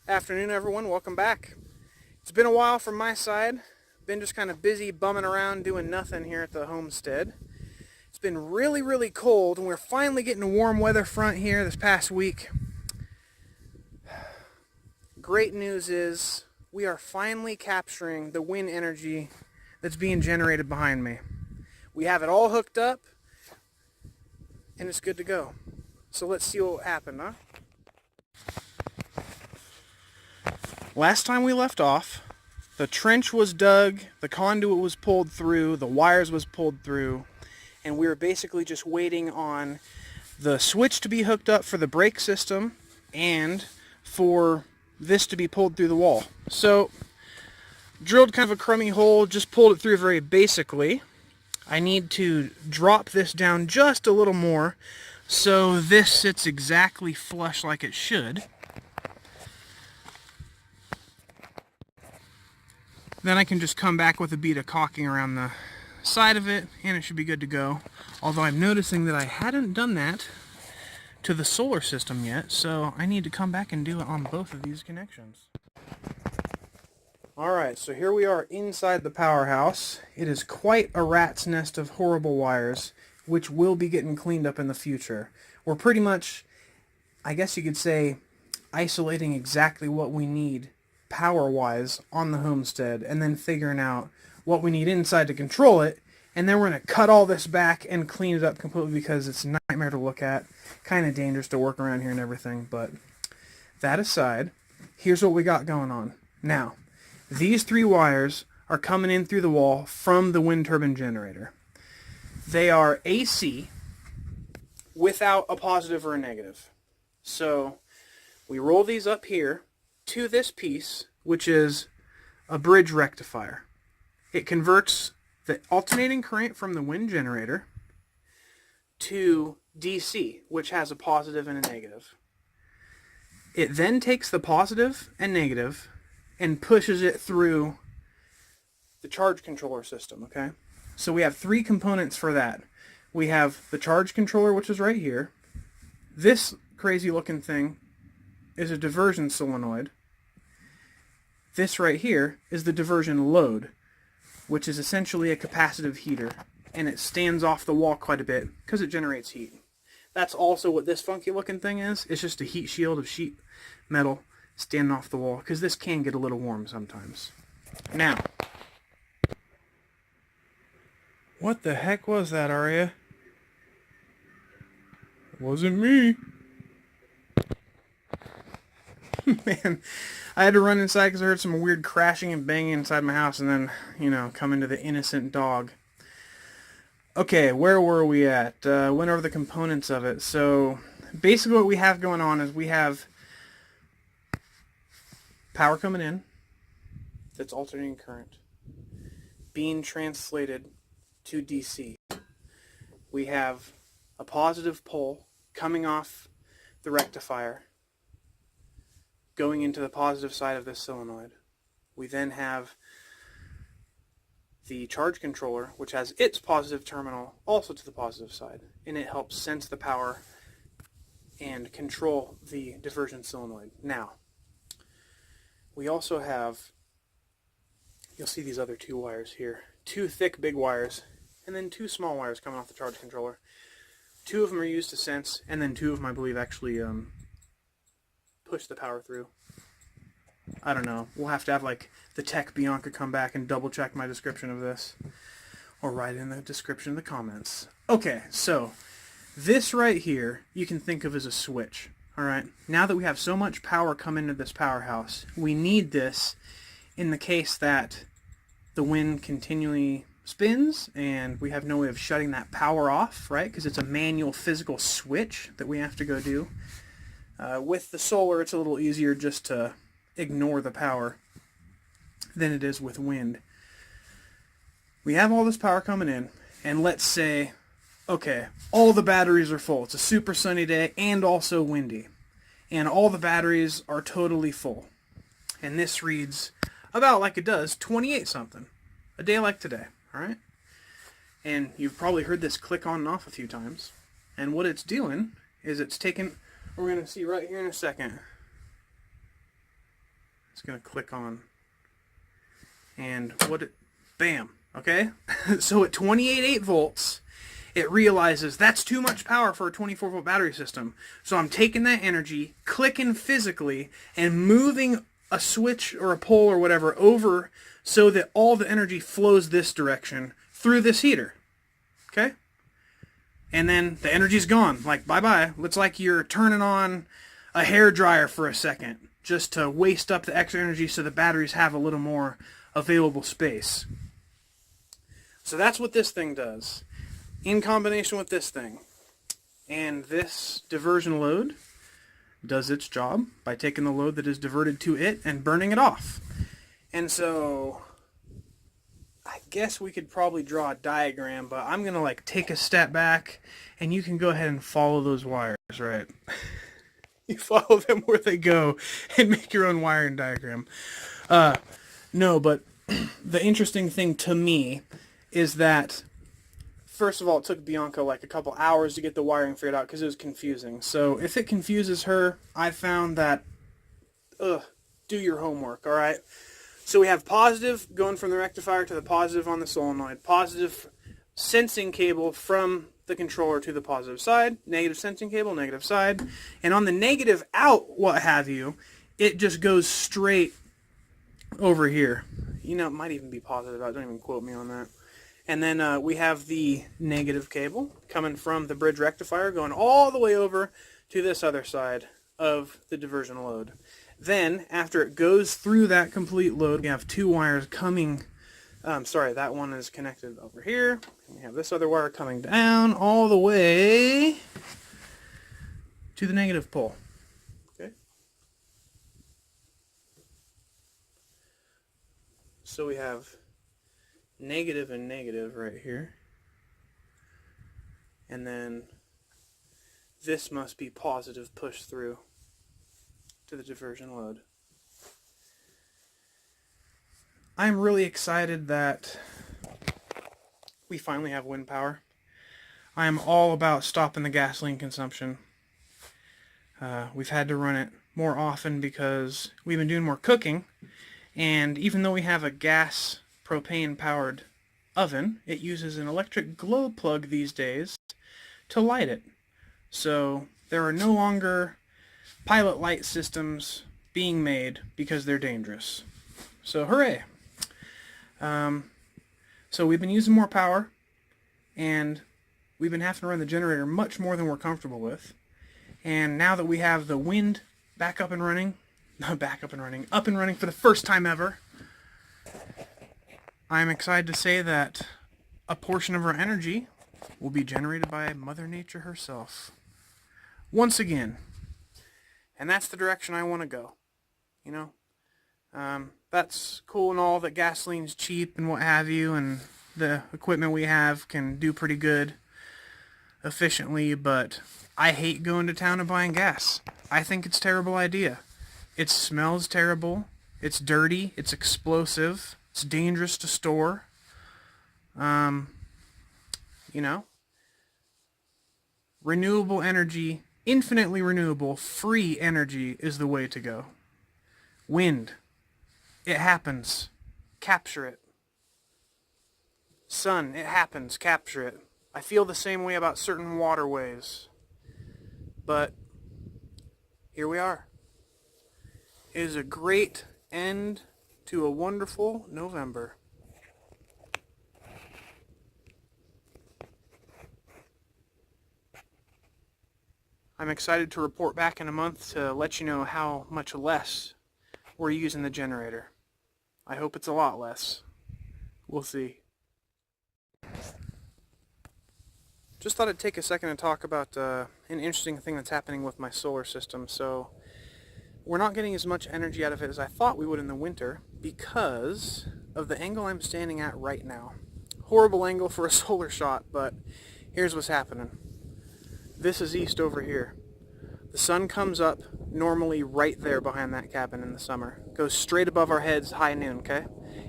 Afternoon, everyone. Welcome back. It's been a while from my side. Been just kind of busy bumming around doing nothing here at the homestead. It's been really, really cold, and we're finally getting a warm weather front here this past week. Great news is we are finally capturing the wind energy that's being generated behind me. We have it all hooked up, and it's good to go. So let's see what happened, huh? Last time we left off, the trench was dug, the conduit was pulled through, the wires was pulled through, and we were basically just waiting on the switch to be hooked up for the brake system and for this to be pulled through the wall. So, drilled kind of a crummy hole, just pulled it through very basically. I need to drop this down just a little more so this sits exactly flush like it should. Then I can just come back with a bead of caulking around the side of it, and it should be good to go. Although I'm noticing that I hadn't done that to the solar system yet, so I need to come back and do it on both of these connections. Alright, so here we are inside the powerhouse. It is quite a rat's nest of horrible wires, which will be getting cleaned up in the future. We're pretty much, I guess you could say, isolating exactly what we need power-wise on the homestead, and then figuring out what we need inside to control it, and then we're going to cut all this back and clean it up completely because it's a nightmare to look at, kind of dangerous to work around here and everything. But that aside, here's what we got going on. Now, these three wires are coming in through the wall from the wind turbine generator. They are AC without a positive or a negative. So we roll these up here to this piece, which is a bridge rectifier. It converts the alternating current from the wind generator to DC, which has a positive and a negative. It then takes the positive and negative and pushes it through the charge controller system, okay? So we have three components for that. We have the charge controller, which is right here. This crazy looking thing is a diversion solenoid. This right here is the diversion load, which is essentially a capacitive heater, and it stands off the wall quite a bit because it generates heat. That's also what this funky looking thing is. It's just a heat shield of sheet metal standing off the wall, because this can get a little warm sometimes. Now, what the heck was that, Arya? It wasn't me. Man, I had to run inside because I heard some weird crashing and banging inside my house, and then, come into the innocent dog. Okay, where were we at? Went over the components of it. So, basically what we have going on is we have power coming in that's alternating current being translated to DC. We have a positive pole coming off the rectifier going into the positive side of this solenoid. We then have the charge controller, which has its positive terminal also to the positive side, and it helps sense the power and control the diversion solenoid. Now, we also have, you'll see these other two wires here, two thick big wires, and then two small wires coming off the charge controller. Two of them are used to sense, and then two of them, I believe, actually push the power through. I don't know. We'll have to have, the tech Bianca come back and double-check my description of this, or write in the description of the comments. Okay, so this right here you can think of as a switch. Alright, now that we have so much power come into this powerhouse, we need this in the case that the wind continually spins and we have no way of shutting that power off, right? Because it's a manual physical switch that we have to go do. With the solar, it's a little easier just to ignore the power than it is with wind. We have all this power coming in, and let's say, okay, all the batteries are full. It's a super sunny day and also windy. And all the batteries are totally full. And this reads about like it does 28 something. A day like today, alright? And you've probably heard this click on and off a few times. And what it's doing is it's taking, we're going to see right here in a second, It's going to click on. And bam, okay? So at 28.8 volts, it realizes that's too much power for a 24-volt battery system. So I'm taking that energy, clicking physically, and moving a switch or a pole or whatever over so that all the energy flows this direction through this heater. Okay? And then the energy's gone. Like, bye-bye. Looks like you're turning on a hair dryer for a second just to waste up the extra energy so the batteries have a little more available space. So that's what this thing does in combination with this thing. And this diversion load does its job by taking the load that is diverted to it and burning it off. And so I guess we could probably draw a diagram, but I'm going to like take a step back and you can go ahead and follow those wires, right? You follow them where they go and make your own wiring diagram. No, but the interesting thing to me is that, first of all, it took Bianca like a couple hours to get the wiring figured out because it was confusing. So if it confuses her, I found that, do your homework, all right? So we have positive going from the rectifier to the positive on the solenoid, positive sensing cable from the controller to the positive side, negative sensing cable, negative side, and on the negative out, what have you, it just goes straight over here. You know, it might even be positive out, don't even quote me on that. And then we have the negative cable coming from the bridge rectifier going all the way over to this other side of the diversion load. Then, after it goes through that complete load, we have two wires coming, that one is connected over here. And we have this other wire coming down all the way to the negative pole. Okay. So we have negative and negative right here. And then this must be positive push through to the diversion load. I'm really excited that we finally have wind power. I am all about stopping the gasoline consumption. We've had to run it more often because we've been doing more cooking, and even though we have a gas propane powered oven, it uses an electric glow plug these days to light it. So there are no longer pilot light systems being made because they're dangerous. So hooray! So we've been using more power, and we've been having to run the generator much more than we're comfortable with. And now that we have the wind up and running for the first time ever, I'm excited to say that a portion of our energy will be generated by Mother Nature herself. Once again. And that's the direction I want to go. You know? That's cool and all that gasoline's cheap and what have you, and the equipment we have can do pretty good efficiently, but I hate going to town and buying gas. I think it's a terrible idea. It smells terrible. It's dirty. It's explosive. It's dangerous to store. You know? Renewable energy, infinitely renewable, free energy is the way to go. Wind. It happens. Capture it. Sun. It happens. Capture it. I feel the same way about certain waterways. But here we are. It is a great end to a wonderful November. I'm excited to report back in a month to let you know how much less we're using the generator. I hope it's a lot less. We'll see. Just thought I'd take a second to talk about an interesting thing that's happening with my solar system. So we're not getting as much energy out of it as I thought we would in the winter because of the angle I'm standing at right now. Horrible angle for a solar shot, but here's what's happening. This is east over here. The sun comes up normally right there behind that cabin in the summer. Goes straight above our heads high noon, okay?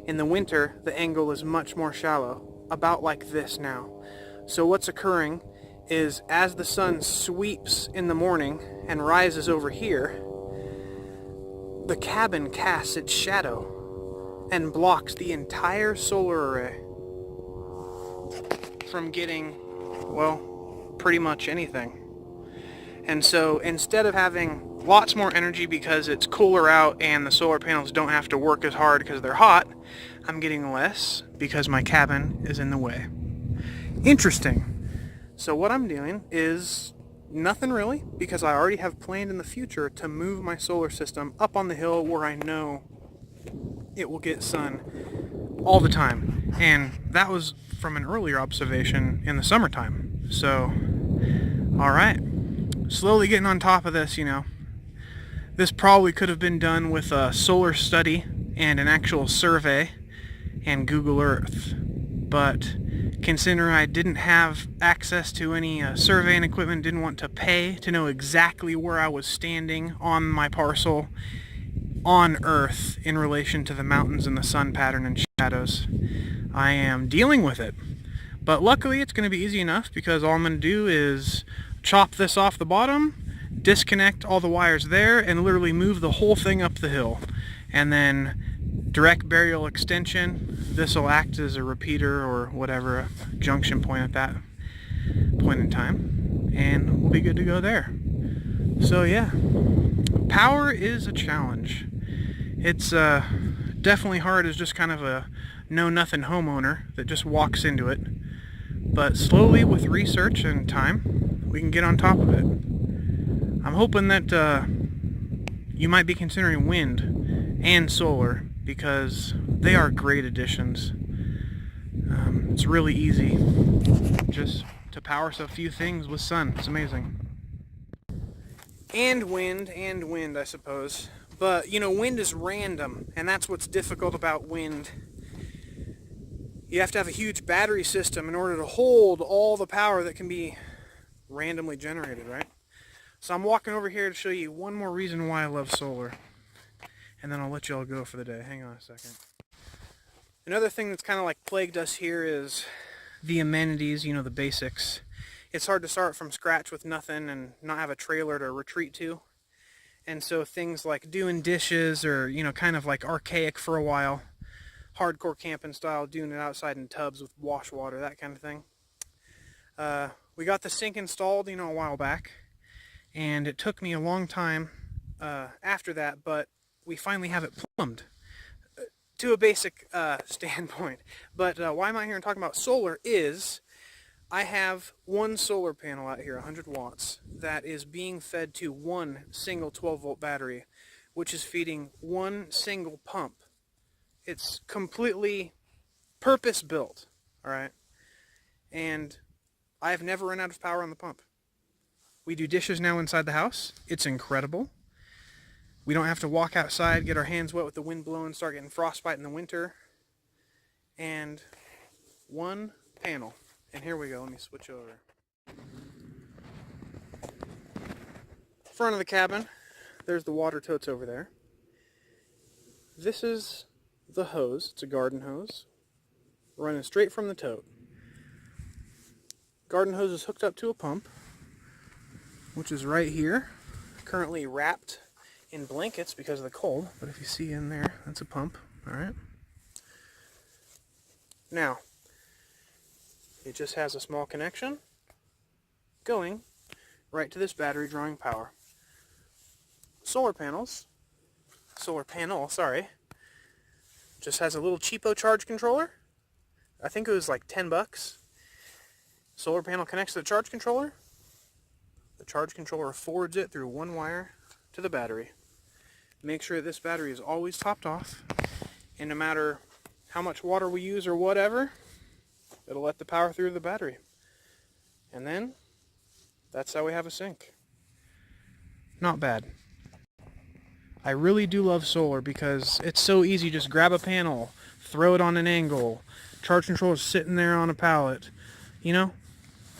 In the winter, the angle is much more shallow, about like this now. So what's occurring is as the sun sweeps in the morning and rises over here, the cabin casts its shadow and blocks the entire solar array from getting, well, pretty much anything. And so instead of having lots more energy because it's cooler out and the solar panels don't have to work as hard because they're hot, I'm getting less because my cabin is in the way. Interesting. So what I'm doing is nothing really, because I already have planned in the future to move my solar system up on the hill where I know it will get sun all the time. And that was from an earlier observation in the summertime. So, alright. Slowly getting on top of this, you know. This probably could have been done with a solar study and an actual survey and Google Earth. But considering I didn't have access to any surveying equipment, didn't want to pay to know exactly where I was standing on my parcel on Earth in relation to the mountains and the sun pattern and shadows, I am dealing with it. But luckily it's going to be easy enough because all I'm going to do is chop this off the bottom, disconnect all the wires there, and literally move the whole thing up the hill. And then direct burial extension. This will act as a repeater or whatever, a junction point at that point in time. And we'll be good to go there. So yeah, power is a challenge. It's definitely hard as just kind of a know-nothing homeowner that just walks into it. But slowly, with research and time, we can get on top of it. I'm hoping that you might be considering wind and solar because they are great additions. It's really easy just to power so few things with sun. It's amazing. And wind, I suppose. But, you know, wind is random, and that's what's difficult about wind. You have to have a huge battery system in order to hold all the power that can be randomly generated, right? So I'm walking over here to show you one more reason why I love solar. And then I'll let you all go for the day. Hang on a second. Another thing that's kind of like plagued us here is the amenities, you know, the basics. It's hard to start from scratch with nothing and not have a trailer to retreat to. And so things like doing dishes or, you know, kind of like archaic for a while, hardcore camping style, doing it outside in tubs with wash water, that kind of thing. We got the sink installed, you know, a while back, and it took me a long time after that, but we finally have it plumbed to a basic standpoint. But why am I here and talking about solar is I have one solar panel out here, 100 watts, that is being fed to one single 12-volt battery, which is feeding one single pump. It's completely purpose-built, all right? And I've never run out of power on the pump. We do dishes now inside the house. It's incredible. We don't have to walk outside, get our hands wet with the wind blowing, start getting frostbite in the winter. And one panel. And here we go. Let me switch over. Front of the cabin. There's the water totes over there. This is the hose. It's a garden hose. Running straight from the tote. Garden hose is hooked up to a pump, which is right here. Currently wrapped in blankets because of the cold. But if you see in there, that's a pump. Alright. Now, it just has a small connection going right to this battery drawing power. Solar panel, just has a little cheapo charge controller. I think it was like $10. Solar panel connects to the charge controller. The charge controller forwards it through one wire to the battery. Make sure this battery is always topped off, and no matter how much water we use or whatever, it'll let the power through the battery. And then, that's how we have a sink. Not bad. I really do love solar because it's so easy. Just grab a panel, throw it on an angle, charge controller's sitting there on a pallet. You know,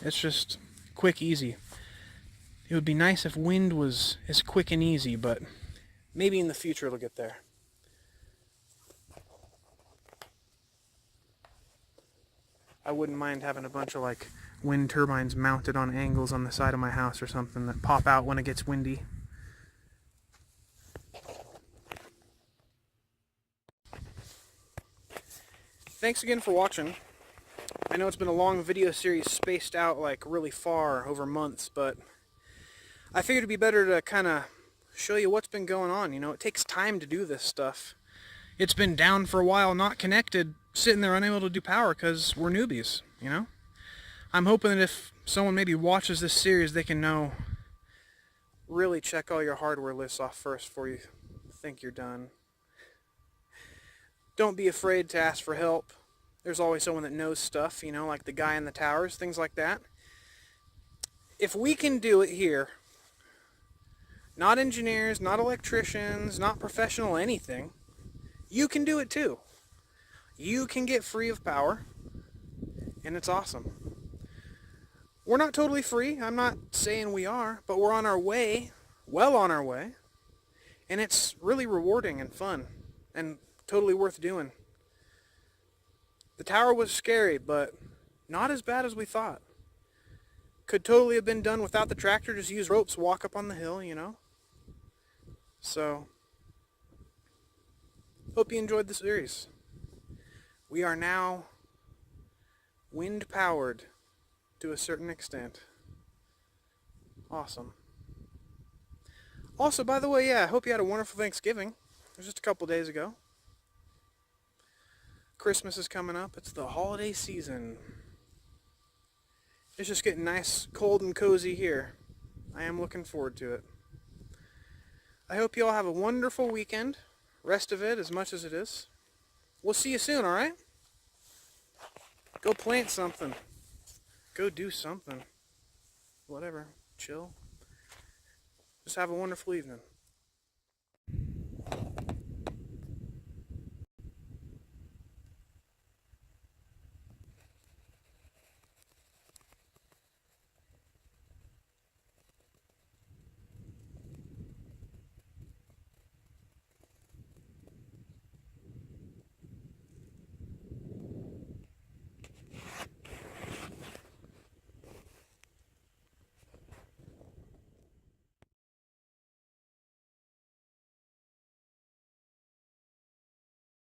it's just quick, easy. It would be nice if wind was as quick and easy, but maybe in the future it'll get there. I wouldn't mind having a bunch of like wind turbines mounted on angles on the side of my house or something that pop out when it gets windy. thanks again for watching. I know it's been a long video series spaced out like really far over months, but I figured it'd be better to kind of show you what's been going on. You know, it takes time to do this stuff. It's been down for a while, not connected, sitting there unable to do power because we're newbies, you know? I'm hoping that if someone maybe watches this series, they can know, really check all your hardware lists off first before you think you're done. Don't be afraid to ask for help. There's always someone that knows stuff, you know, like the guy in the towers, things like that. If we can do it here, not engineers, not electricians, not professional anything, you can do it too. You can get free of power, and it's awesome. We're not totally free, I'm not saying we are, but we're on our way, well on our way, and it's really rewarding and fun, and totally worth doing. The tower was scary, but not as bad as we thought. Could totally have been done without the tractor, just use ropes, walk up on the hill, you know? So, hope you enjoyed the series. We are now wind powered to a certain extent. Awesome. Also, by the way, yeah, I hope you had a wonderful Thanksgiving. It was just a couple days ago. Christmas is coming up. It's the holiday season. It's just getting nice, cold, and cozy here. I am looking forward to it. I hope you all have a wonderful weekend. Rest of it as much as it is. We'll see you soon, alright? Go plant something. Go do something. Whatever. Chill. Just have a wonderful evening.